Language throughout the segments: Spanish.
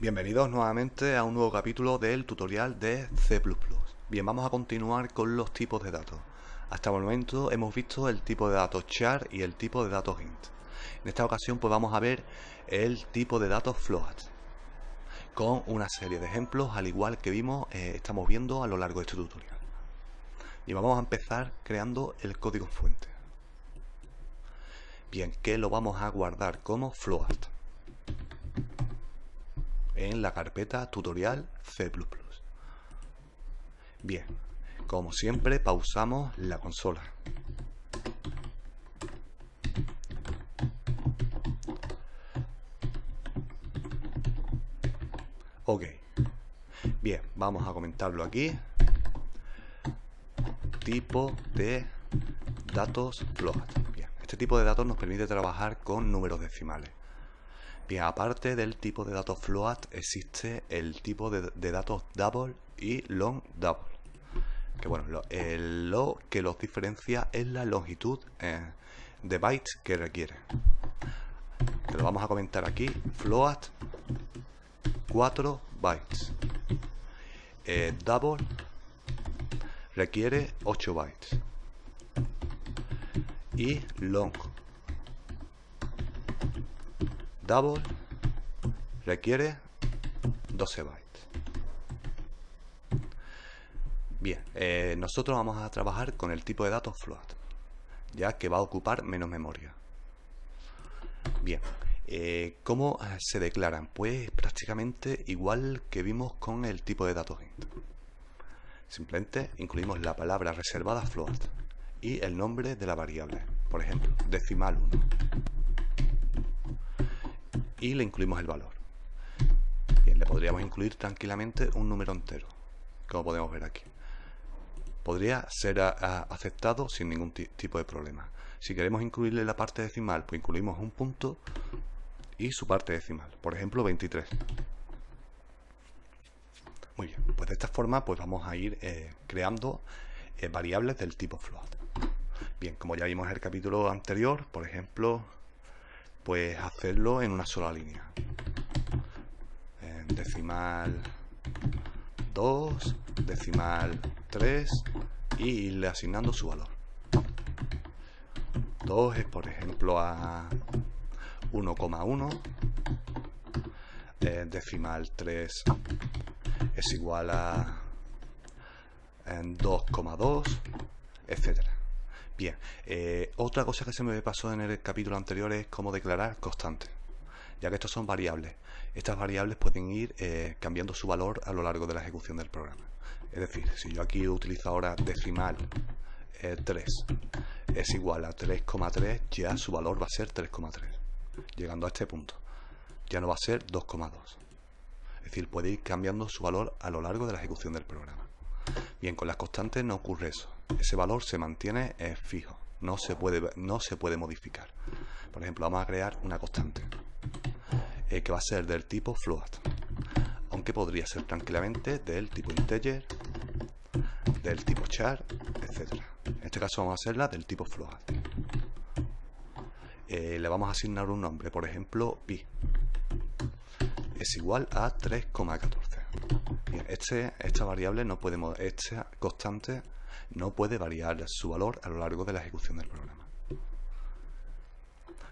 Bienvenidos nuevamente a un nuevo capítulo del tutorial de C++. Bien, vamos a continuar con los tipos de datos. Hasta el momento hemos visto el tipo de datos char y el tipo de datos int. En esta ocasión pues vamos a ver el tipo de datos float, con una serie de ejemplos al igual que estamos viendo a lo largo de este tutorial. Y vamos a empezar creando el código fuente. Bien, que lo vamos a guardar como float en la carpeta tutorial C++. Bien, como siempre pausamos la consola. Ok, bien, vamos a comentarlo aquí. Tipo de datos float. Bien, este tipo de datos nos permite trabajar con números decimales. Bien, aparte del tipo de datos float existe el tipo de datos double y long double. Que bueno, lo que los diferencia es la longitud de bytes que requiere. Que lo vamos a comentar aquí. Float 4 bytes. Double requiere 8 bytes. Y long double requiere 12 bytes. Bien, nosotros vamos a trabajar con el tipo de datos float, ya que va a ocupar menos memoria. Bien, ¿cómo se declaran? Pues prácticamente igual que vimos con el tipo de datos int. Simplemente incluimos la palabra reservada float y el nombre de la variable, por ejemplo, decimal 1. Y le incluimos el valor. Bien, le podríamos incluir tranquilamente un número entero, como podemos ver aquí. Podría ser aceptado sin ningún tipo de problema. Si queremos incluirle la parte decimal, pues incluimos un punto y su parte decimal, por ejemplo 23. Muy bien, pues de esta forma pues vamos a ir creando variables del tipo float. Bien, como ya vimos en el capítulo anterior, por ejemplo, pues hacerlo en una sola línea. Decimal 2, decimal 3 y irle asignando su valor. 2 es por ejemplo a 1,1, decimal 3 es igual a 2,2, etcétera. Bien, otra cosa que se me pasó en el capítulo anterior es cómo declarar constantes, ya que estos son variables. Estas variables pueden ir cambiando su valor a lo largo de la ejecución del programa. Es decir, si yo aquí utilizo ahora decimal 3 es igual a 3,3, ya su valor va a ser 3,3. Llegando a este punto, ya no va a ser 2,2. Es decir, puede ir cambiando su valor a lo largo de la ejecución del programa. Bien, con las constantes no ocurre eso. Ese valor se mantiene fijo, no se puede modificar. Por ejemplo, vamos a crear una constante que va a ser del tipo float, aunque podría ser tranquilamente del tipo integer, del tipo char, etc. En este caso vamos a hacerla del tipo float. Le vamos a asignar un nombre, por ejemplo pi es igual a 3,14. Bien, esta variable no puede, esta constante no puede variar su valor a lo largo de la ejecución del programa.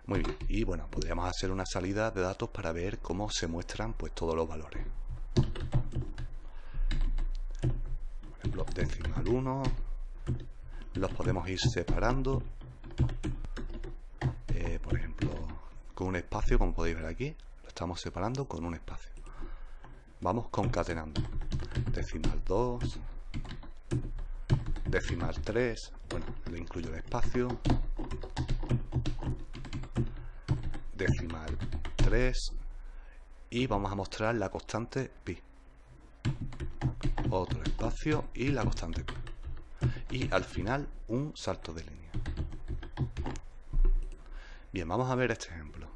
Muy bien, y bueno, podríamos hacer una salida de datos para ver cómo se muestran pues todos los valores. Por ejemplo, decimal 1, los podemos ir separando, por ejemplo, con un espacio, como podéis ver aquí, lo estamos separando con un espacio. Vamos concatenando. Decimal 2, decimal 3, bueno, le incluyo el espacio, decimal 3 y vamos a mostrar la constante pi. Otro espacio y la constante pi. Y al final un salto de línea. Bien, vamos a ver este ejemplo.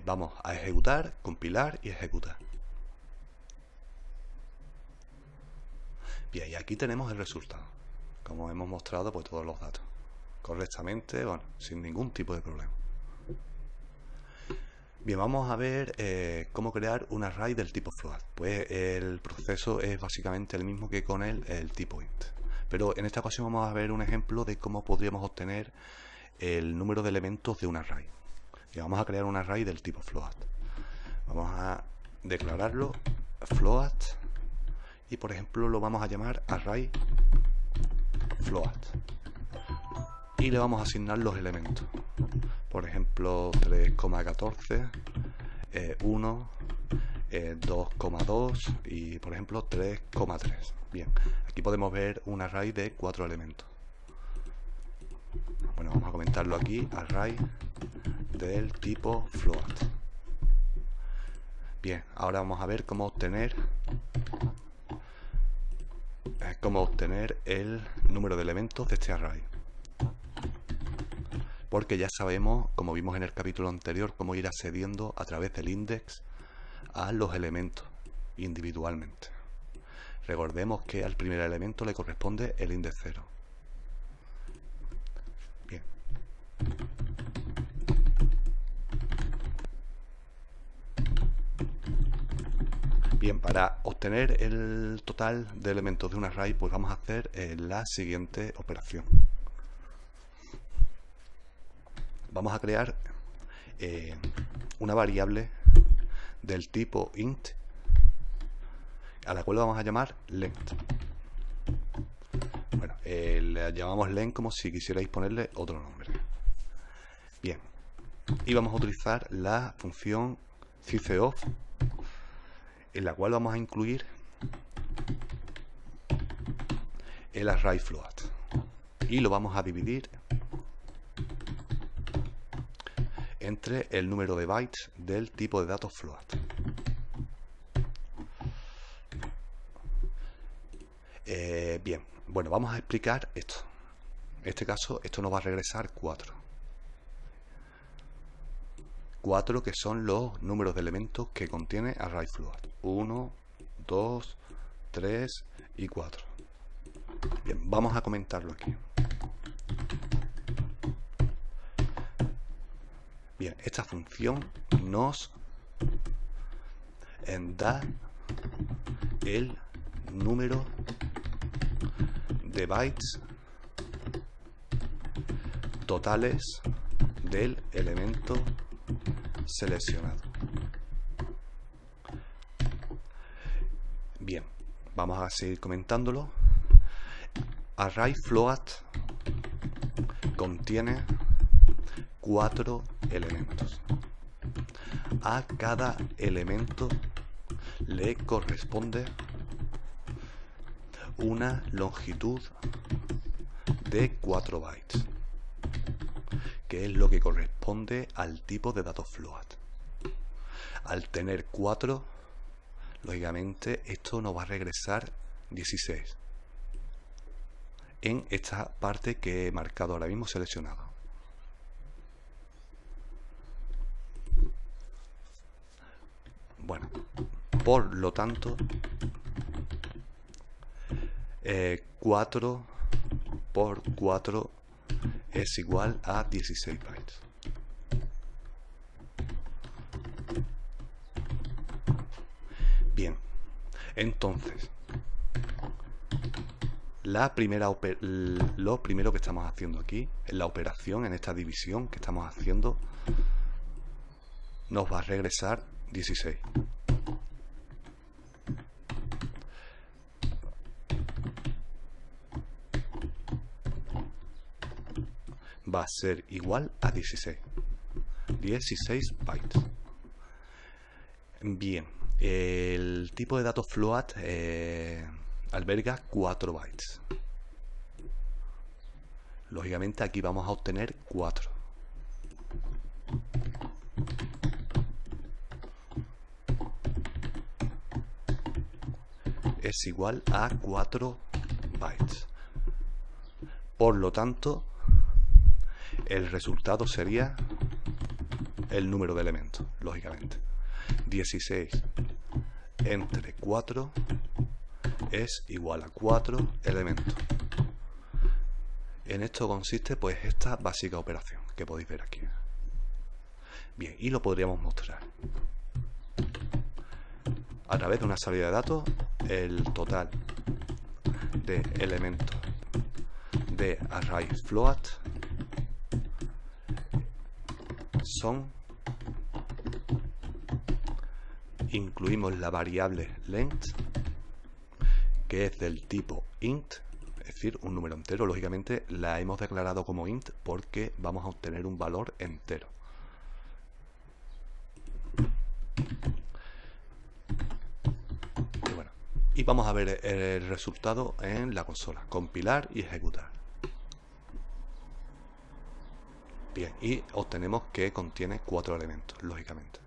Vamos a ejecutar, compilar y ejecutar. Bien, y aquí tenemos el resultado. Como hemos mostrado, pues todos los datos correctamente, bueno, sin ningún tipo de problema. Bien, vamos a ver cómo crear un array del tipo float. Pues el proceso es básicamente el mismo que con el tipo int. Pero en esta ocasión vamos a ver un ejemplo de cómo podríamos obtener el número de elementos de un array. Y vamos a crear un array del tipo float. Vamos a declararlo float y por ejemplo lo vamos a llamar array float. Y le vamos a asignar los elementos. Por ejemplo, 3,14, 1, 2,2 y por ejemplo 3,3. Bien, aquí podemos ver un array de 4 elementos. Bueno, vamos a comentarlo aquí, array del tipo float. Bien, ahora vamos a ver cómo obtener el número de elementos de este array. Porque ya sabemos, como vimos en el capítulo anterior, cómo ir accediendo a través del index a los elementos individualmente. Recordemos que al primer elemento le corresponde el index 0. Bien. Bien, para obtener el total de elementos de un array, pues vamos a hacer la siguiente operación. Vamos a crear una variable del tipo int a la cual vamos a llamar length. Bueno, le llamamos length como si quisierais ponerle otro nombre. Bien, y vamos a utilizar la función sysof en la cual vamos a incluir el array float y lo vamos a dividir entre el número de bytes del tipo de datos float. Bien, bueno, vamos a explicar esto. En este caso, esto nos va a regresar 4. 4 que son los números de elementos que contiene array float. 1, 2, 3 y 4. Bien, vamos a comentarlo aquí. Bien, esta función nos da el número de bytes totales del elemento seleccionado. Bien, vamos a seguir comentándolo. Array float contiene 4 elementos. A cada elemento le corresponde una longitud de 4 bytes, que es lo que corresponde al tipo de datos float. Al tener 4, lógicamente esto nos va a regresar 16 en esta parte que he marcado ahora mismo seleccionado. Bueno, por lo tanto, 4 por 4 es igual a 16 bytes. Bien, entonces, lo primero que estamos haciendo aquí, en la operación, en esta división que estamos haciendo, nos va a regresar 16. Va a ser igual a 16. 16 bytes. Bien, el tipo de datos float alberga 4 bytes. Lógicamente aquí vamos a obtener 4. Es igual a 4 bytes. Por lo tanto, el resultado sería el número de elementos, lógicamente. 16 entre 4 es igual a 4 elementos. En esto consiste pues esta básica operación que podéis ver aquí. Bien, y lo podríamos mostrar a través de una salida de datos. El total de elementos de array float son, incluimos la variable length, que es del tipo int, es decir, un número entero. Lógicamente la hemos declarado como int porque vamos a obtener un valor entero. Y vamos a ver el resultado en la consola. Compilar y ejecutar. Bien, y obtenemos que contiene 4 elementos, lógicamente.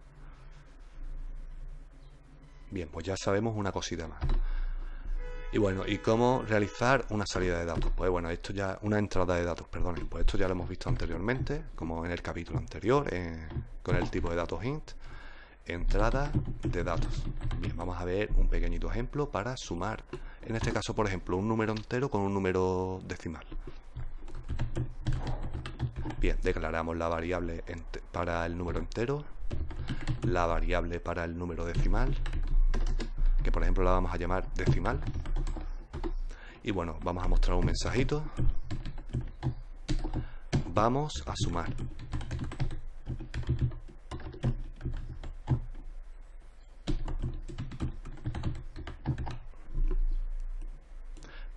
Bien, pues ya sabemos una cosita más. Y bueno, ¿y cómo realizar una salida de datos? Pues bueno, esto ya, una entrada de datos, perdón, pues esto ya lo hemos visto anteriormente, como en el capítulo anterior, con el tipo de datos int. Entrada de datos. Bien, vamos a ver un pequeñito ejemplo para sumar, en este caso, por ejemplo, un número entero con un número decimal. Bien, declaramos la variable para el número entero, la variable para el número decimal, que por ejemplo la vamos a llamar decimal. Y bueno, vamos a mostrar un mensajito. Vamos a sumar.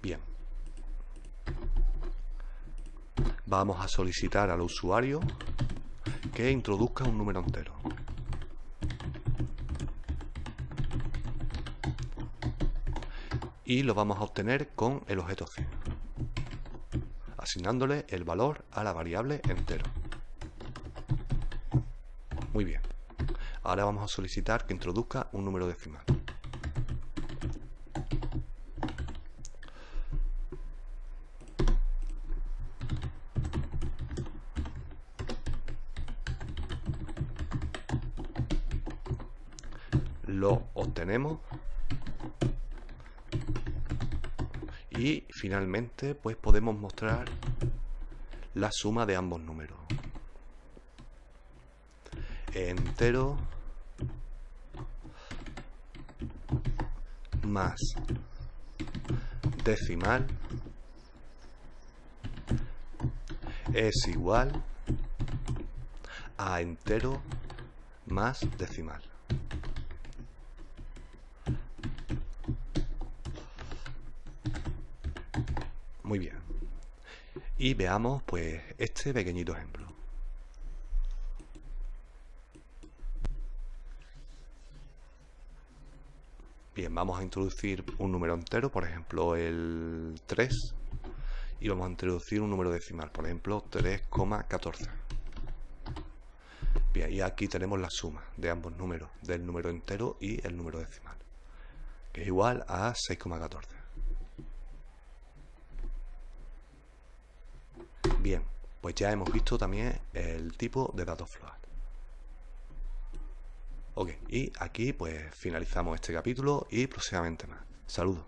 Bien. Vamos a solicitar al usuario que introduzca un número entero. Y lo vamos a obtener con el objeto C, asignándole el valor a la variable entero. Muy bien. Ahora vamos a solicitar que introduzca un número decimal. Lo obtenemos y finalmente pues podemos mostrar la suma de ambos números. Entero más decimal es igual a entero más decimal. Muy bien. Y veamos pues este pequeñito ejemplo. Bien, vamos a introducir un número entero, por ejemplo el 3, y vamos a introducir un número decimal, por ejemplo 3,14. Bien, y aquí tenemos la suma de ambos números, del número entero y el número decimal, que es igual a 6,14. Bien, pues ya hemos visto también el tipo de datos float. Ok, y aquí pues finalizamos este capítulo y próximamente más. Saludos.